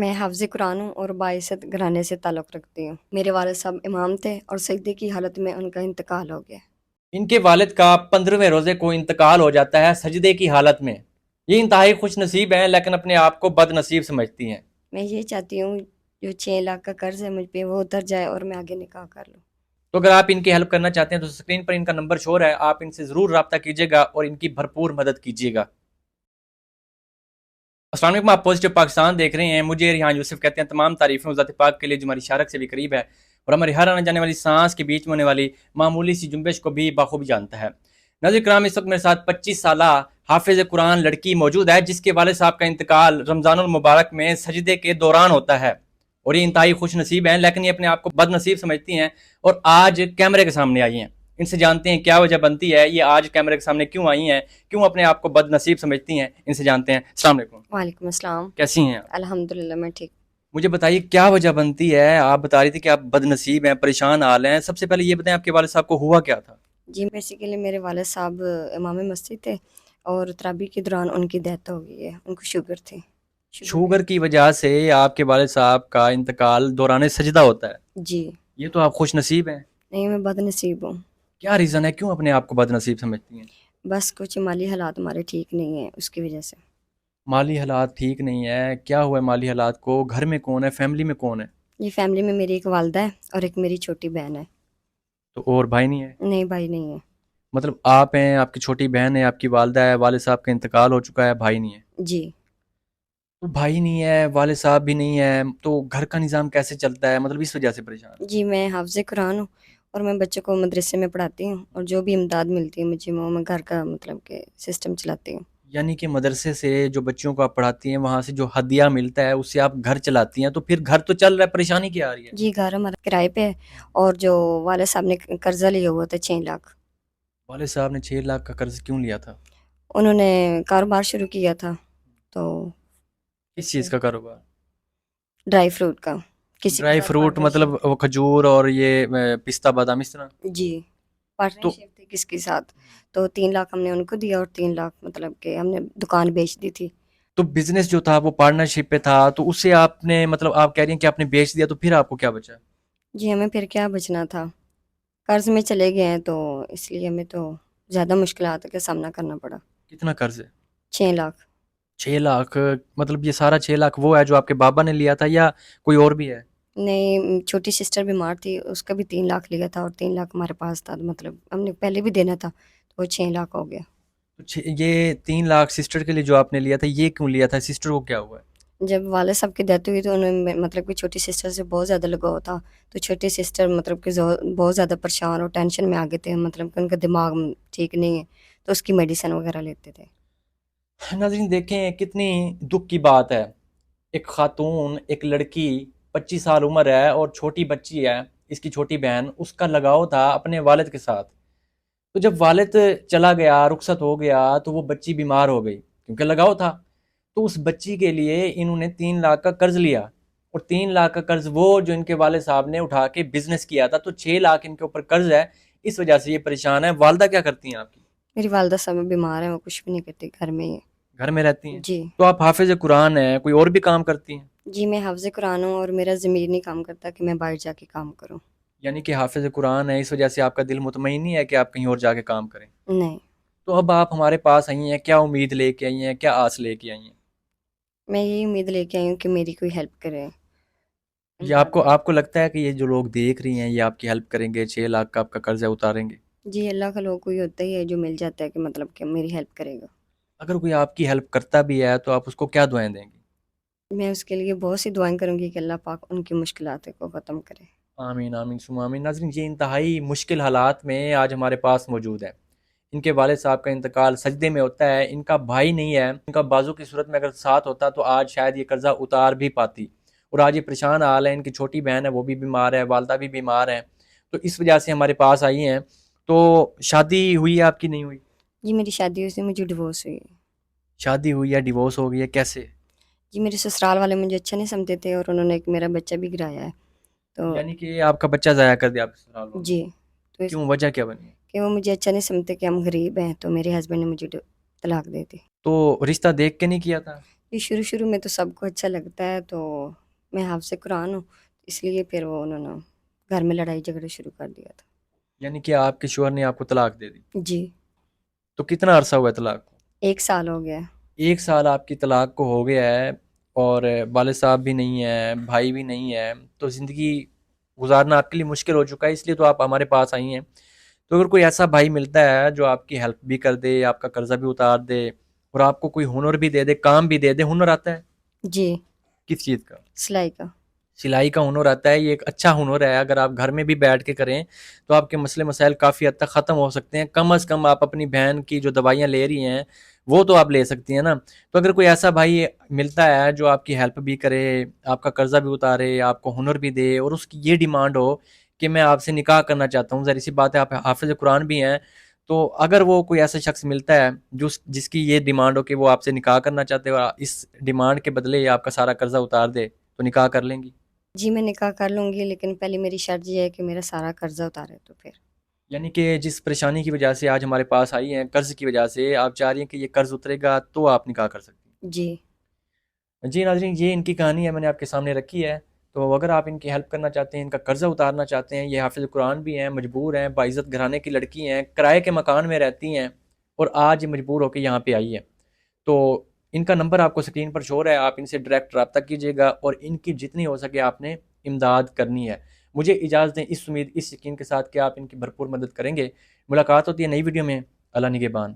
میں حافظ قرآن ہوں اور باعثت گھرانے سے تعلق رکھتی ہوں۔ میرے والد صاحب امام تھے اور سجدے کی حالت میں ان کا انتقال ہو گیا۔ ان کے والد کا 15ویں روزے کو انتقال ہو جاتا ہے سجدے کی حالت میں۔ یہ انتہائی خوش نصیب ہیں لیکن اپنے آپ کو بد نصیب سمجھتی ہیں۔ میں یہ چاہتی ہوں جو 6 لاکھ کا قرض ہے مجھ پہ وہ اتر جائے اور میں آگے نکاح کر لوں۔ تو اگر آپ ان کی ہیلپ کرنا چاہتے ہیں تو اسکرین پر ان کا نمبر شو ہے، آپ ان سے ضرور رابطہ کیجیے گا اور ان کی بھرپور مدد کیجیے گا۔ السلام علیکم، آپ پازیٹیو پاکستان دیکھ رہے ہیں۔ مجھے ریحان یوسف کہتے ہیں۔ تمام تعریفیں ذات پاک کے لیے جو ہماری شارک سے بھی قریب ہے اور ہماری ہر آنے جانے والی سانس کے بیچ میں ہونے والی معمولی سی جنبش کو بھی بخوبی جانتا ہے۔ ناظرین کرام، اس وقت میرے ساتھ 25 سالہ حافظ قرآن لڑکی موجود ہے جس کے والد صاحب کا انتقال رمضان المبارک میں سجدے کے دوران ہوتا ہے، اور یہ انتہائی خوش نصیب ہیں لیکن یہ اپنے آپ کو بد نصیب سمجھتی ہیں اور آج کیمرے کے سامنے آئی ہیں۔ ان سے جانتے ہیں کیا وجہ بنتی ہے، یہ آج کیمرے کے سامنے کیوں آئی ہیں، کیوں اپنے آپ کو بد نصیب سمجھتی ہیں۔ ان سے جانتے ہیں۔ السلام علیکم۔ وعلیکم السلام۔ کیسی ہیں آپ؟ الحمدللہ میں ٹھیک۔ مجھے بتائیے کیا وجہ بنتی ہے؟ آپ بتا رہی تھی کہ آپ بد نصیب ہیں، پریشان حال ہیں۔ سب سے پہلے یہ بتائیں آپ کے والد صاحب کو ہوا کیا تھا؟ جی بیسیکلی میرے والد صاحب امام مسجد تھے اور تراویح کے دوران ان کی ڈیتھ ہو گئی ہے۔ ان کو شوگر تھی۔ شوگر کی وجہ سے آپ کے والد صاحب کا انتقال دوران سجدہ ہوتا ہے؟ جی یہ تو آپ خوش نصیب ہیں۔ نہیں، میں بد نصیب ہوں۔ کیا ریزن ہے، کیوں اپنے آپ کو بد نصیب سمجھتی ہیں؟ بس کچھ مالی حالات ہمارے ٹھیک نہیں ہیں، اس کی وجہ سے۔ مالی حالات ٹھیک نہیں ہے؟ کیا ہوا ہے مالی حالات کو؟ گھر میں کون ہے، فیملی میں کون ہے؟ یہ فیملی میں میری ایک والدہ ہے اور ایک میری چھوٹی بہن ہے۔ تو اور بھائی نہیں ہے؟ نہیں، بھائی نہیں ہے۔ مطلب آپ ہیں، آپ کی چھوٹی بہن ہے، آپ کی والدہ ہے، والد صاحب کا انتقال ہو چکا ہے، بھائی نہیں ہے؟ جی تو بھائی نہیں ہے، والد صاحب بھی نہیں ہے، تو گھر کا نظام کیسے چلتا ہے؟ مطلب اس وجہ سے پریشان؟ جی میں حافظ قرآن ہوں اور میں بچوں کو مدرسے میں پڑھاتی ہوں اور جو بھی امداد ملتی ہے مجھے وہ میں گھر کا مطلب کہ سسٹم چلاتی ہوں۔ یعنی کہ مدرسے سے جو بچوں کو آپ پڑھاتی ہیں وہاں سے جو ہدیہ ملتا ہے اس سے آپ گھر چلاتی ہیں، تو پھر گھر تو چل رہا ہے، پریشانی کیا آ رہی ہے؟ جی گھر ہمارا کرائے پہ ہے اور جو والد صاحب نے قرضہ لیا ہوا تھا 6 لاکھ، والد صاحب نے 6 لاکھ کا قرض کیوں لیا تھا؟ انہوں نے کاروبار شروع کیا تھا تو کس چیز کا کاروبار؟ ڈرائی فروٹ کا، کسی کے ڈرائی ساتھ فروٹ، مطلب پارٹنرشپ وہ کھجور اور یہ پستہ بادام اس طرح؟ تھی۔ جی تو پارٹنرشپ تھی کس کے ساتھ، تو 3 لاکھ ہم نے ان کو دیا اور 3 لاکھ مطلب کہ ہم نے دکان بیچ دی تھی۔ تو بزنس جو تھا وہ پارٹنرشپ پہ تھا، تو اس سے آپ نے مطلب آپ کہہ رہی ہیں کہ آپ نے بیچ دیا، تو پھر آپ کو کیا بچا؟ جی ہمیں پھر کیا بچنا تھا، قرض میں چلے گئے ہیں تو اس لیے ہمیں تو زیادہ مشکلات کا سامنا کرنا پڑا۔ کتنا قرض ہے؟ 6 لاکھ۔ 6 لاکھ؟ مطلب یہ سارا 6 لاکھ وہ ہے جو آپ کے بابا نے لیا تھا یا کوئی اور بھی ہے؟ نہیں، چھوٹی سسٹر بیمار تھی، اس کا بھی 3 لاکھ لیا تھا اور 3 لاکھ ہمارے پاس تھا، مطلب ہم نے پہلے بھی دینا تھا تو وہ 6 لاکھ ہو گیا۔ یہ 3 لاکھ سسٹر کے لیے جو آپ نے لیا تھا، یہ کیوں لیا تھا؟ سسٹر کو کیا ہوا ہے؟ جب والد صاحب کی ڈیتھ ہوئی تو انہوں نے مطلب کہ چھوٹی سسٹر سے بہت زیادہ لگاؤ تھا، تو چھوٹی سسٹر مطلب کہ بہت زیادہ پریشان اور ٹینشن میں آ گئے تھے، مطلب کہ ان کا دماغ ٹھیک نہیں ہے تو اس کی میڈیسن وغیرہ لیتے تھے۔ ناظرین دیکھیں کتنی دکھ کی بات ہے، ایک خاتون، ایک لڑکی 25 سال عمر ہے اور چھوٹی بچی ہے، اس کی چھوٹی بہن، اس کا لگاؤ تھا اپنے والد کے ساتھ۔ تو جب والد چلا گیا، رخصت ہو گیا، تو وہ بچی بیمار ہو گئی کیونکہ لگاؤ تھا، تو اس بچی کے لیے انہوں نے 3 لاکھ کا قرض لیا، اور 3 لاکھ کا قرض وہ جو ان کے والد صاحب نے اٹھا کے بزنس کیا تھا، تو 6 لاکھ ان کے اوپر قرض ہے، اس وجہ سے یہ پریشان ہے۔ والدہ کیا کرتی ہیں آپ کی؟ میری والدہ صاحب بیمار ہیں، وہ کچھ بھی نہیں کرتی، گھر میں ہی ہے۔ گھر میں رہتی ہیں؟ جی تو آپ حافظ قرآن ہیں، کوئی اور بھی کام کرتی ہیں؟ جی میں حافظ قرآن ہوں اور میرا ضمیر نہیں کام کرتا کہ میں باہر جا کے کام کروں۔ یعنی کہ حافظ قرآن ہے، اس وجہ سے آپ کا دل مطمئن نہیں ہے کہ آپ کہیں اور جا کے کام کریں؟ نہیں، تو اب آپ ہمارے پاس آئی ہیں، کیا امید لے کے آئی ہیں، کیا آس لے کے آئی ہیں؟ میں یہی امید لے کے آئی ہوں کہ میری کوئی ہیلپ کرے۔ یہ آپ کو لگتا ہے کہ یہ جو لوگ دیکھ رہی ہیں یہ آپ کی ہیلپ کریں گے، 6 لاکھ کا آپ کا قرض ہے اتاریں گے؟ جی اللہ کا لوگ کوئی ہوتا ہی ہے جو مل جاتا ہے کہ مطلب کہ میری ہیلپ کرے گا۔ اگر کوئی آپ کی ہیلپ کرتا بھی ہے تو آپ اس کو کیا دعائیں دیں گی؟ میں اس کے لیے بہت سی دعائیں کروں گی کہ اللہ پاک ان کی مشکلات کو ختم کرے۔ آمین آمین ثم آمین۔ ناظرین یہ انتہائی مشکل حالات میں آج ہمارے پاس موجود ہے۔ ان کے والد صاحب کا انتقال سجدے میں ہوتا ہے، ان کا بھائی نہیں ہے، ان کا بازو کی صورت میں اگر ساتھ ہوتا تو آج شاید یہ قرضہ اتار بھی پاتی، اور آج یہ پریشان حال ہے، ان کی چھوٹی بہن ہے وہ بھی بیمار ہے، والدہ بھی بیمار ہے، تو اس وجہ سے ہمارے پاس آئی ہیں۔ تو شادی ہوئی ہے آپ کی؟ نہیں ہوئی؟ جی میری شادی ہوئی سے مجھے ڈیورس ہوئی ہے۔ شادی ہوئی ہے، ڈیورس ہو گئی ہے، کیسے؟ جی میرے سسرال والے مجھے اچھا نہیں سمجھتے تھے اور انہوں نے ایک میرا بچہ بھی گرایا ہے تو یعنی کہ آپ کا بچہ ضائع کر دیا آپ کے سسرال والوں نے؟ جی تو اس کیوں، وجہ کیا بنی؟ کہ وہ مجھے اچھا نہیں سمجھتے کہ ہم غریب ہیں، تو میرے ہسبینڈ نے مجھے طلاق دے دی۔ تو رشتہ دیکھ کے نہیں کیا تھا؟ یہ شروع میں تو سب کو اچھا لگتا ہے، تو میں حافظ قرآن ہوں، اس لیے پھر وہ انہوں نے گھر میں لڑائی جھگڑے شروع کر دیا تھا۔ یعنی کہ آپ کے شوہر نے آپ کو طلاق دے دی؟ جی، تو کتنا عرصہ ہوا ہے طلاق کو؟ 1 سال ہو گیا ہے۔ 1 سال آپ کی طلاق کو ہو گیا ہے، اور والد صاحب بھی نہیں ہے، بھائی بھی نہیں ہے، تو زندگی گزارنا آپ کے لیے مشکل ہو چکا ہے، اس لیے تو آپ ہمارے پاس آئی ہیں۔ تو اگر کوئی ایسا بھائی ملتا ہے جو آپ کی ہیلپ بھی کر دے، آپ کا قرضہ بھی اتار دے، اور آپ کو کوئی ہنر بھی دے دے، کام بھی دے دے، ہنر آتا ہے جی، کس چیز کا؟ سلائی کا۔ سلائی کا ہنر آتا ہے، یہ ایک اچھا ہنر ہے، اگر آپ گھر میں بھی بیٹھ کے کریں تو آپ کے مسئلے مسائل کافی حد تک ختم ہو سکتے ہیں، کم از کم آپ اپنی بہن کی جو دوائیاں لے رہی ہیں وہ تو آپ لے سکتی ہیں نا۔ تو اگر کوئی ایسا بھائی ملتا ہے جو آپ کی ہیلپ بھی کرے، آپ کا قرضہ بھی اتارے، آپ کو ہنر بھی دے، اور اس کی یہ ڈیمانڈ ہو کہ میں آپ سے نکاح کرنا چاہتا ہوں، ظاہر سی بات ہے آپ حافظ قرآن بھی ہیں، تو اگر وہ کوئی ایسا شخص ملتا ہے جس کی یہ ڈیمانڈ ہو کہ وہ آپ سے نکاح کرنا چاہتے ہو، اس ڈیمانڈ کے بدلے آپ کا سارا قرضہ اتار دے، تو نکاح کر لیں گی؟ جی، میں نکاح کر لوں گی، لیکن پہلے میری شرط یہ ہے کہ میرا سارا قرضہ اتارے تو پھر۔ یعنی کہ جس پریشانی کی وجہ سے آج ہمارے پاس آئی ہیں، قرض کی وجہ سے، آپ چاہ رہی ہیں کہ یہ قرض اترے گا تو آپ نکاح کر سکتی جی، ہیں۔ جی ناظرین، یہ ان کی کہانی ہے، میں نے آپ کے سامنے رکھی ہے، تو اگر آپ ان کی ہیلپ کرنا چاہتے ہیں، ان کا قرضہ اتارنا چاہتے ہیں، یہ حافظ قرآن بھی ہیں، مجبور ہیں، باعزت گھرانے کی لڑکی ہیں، کرائے کے مکان میں رہتی ہیں، اور آج مجبور ہو کے یہاں پہ آئی ہے، تو ان کا نمبر آپ کو اسکرین پر شو ہو رہا ہے، آپ ان سے ڈائریکٹ رابطہ کیجیے گا، اور ان کی جتنی ہو سکے آپ نے امداد کرنی ہے۔ مجھے اجازت دیں اس امید، اس یقین کے ساتھ کہ آپ ان کی بھرپور مدد کریں گے۔ ملاقات ہوتی ہے نئی ویڈیو میں۔ اللہ نگہبان۔